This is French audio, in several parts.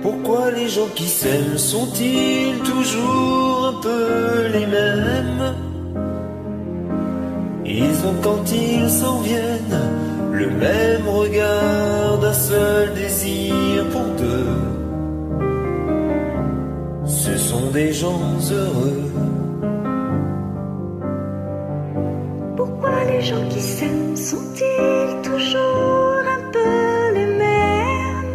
Pourquoi les gens qui s'aiment sont-ils toujours un peu les mêmes? Ils ont quand ils s'en viennent le même regard, d'un seul désir pour deux. Ce sont des gens heureux. Pourquoi les gens qui s'aiment sont-ils toujours un peu les mêmes?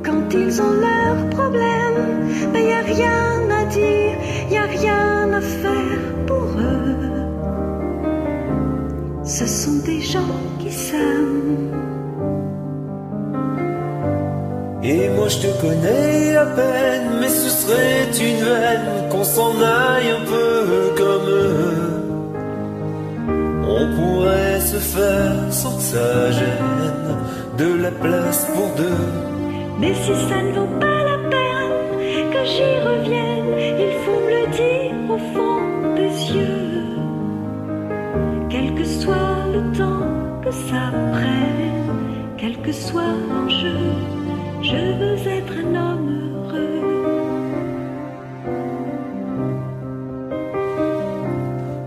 Quand ils ont leurs problèmes, ben y a rien à dire, y a rien à faire pour eux. Ce sont des gens qui s'aiment. Et moi je te connais à peine, mais ce serait une veine qu'on s'en aille un peu comme eux. On pourrait se faire sans que ça gêne de la place pour deux. Mais si ça ne vaut pas la peine que j'y revienne, il faut me le dire au fond des yeux. Quel que soit le temps que ça prenne, quel que soit l'enjeu, je veux être un homme heureux.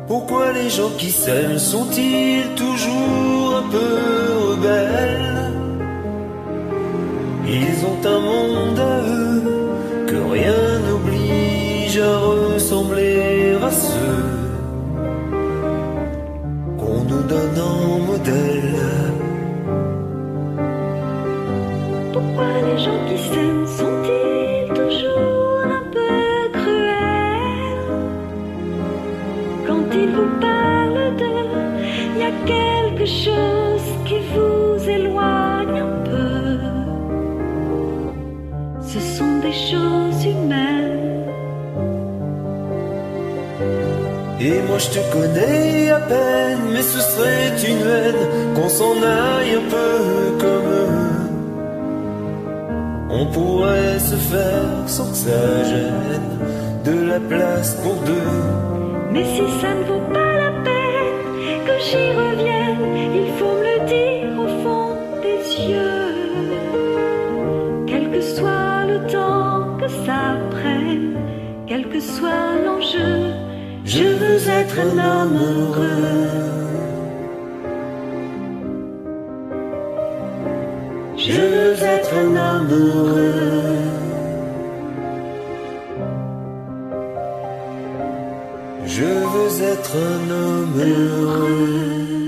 Pourquoi les gens qui s'aiment sont-ils toujours un peu rebelles? Ils ont un monde à eux que rien n'oblige à ressembler à ceux qu'on nous donne en modèle. Pourquoi les gens qui s'aiment sont-ils toujours un peu cruels? Quand ils vous parlent d'eux, il y a quelque chose qui vous éloigne un peu. Ce sont des choses humaines. Et moi je te connais à peine, mais ce serait une veine qu'on s'en aille un peu comme eux. On pourrait se faire sans que ça gêne de la place pour deux. Mais si ça ne vaut pas la peine que j'y revienne, il faut me le dire au fond des yeux. Quel que soit le temps que ça prenne, quel que soit l'enjeu, je veux être un homme heureux. Je veux être un homme heureux. Je veux être un homme heureux.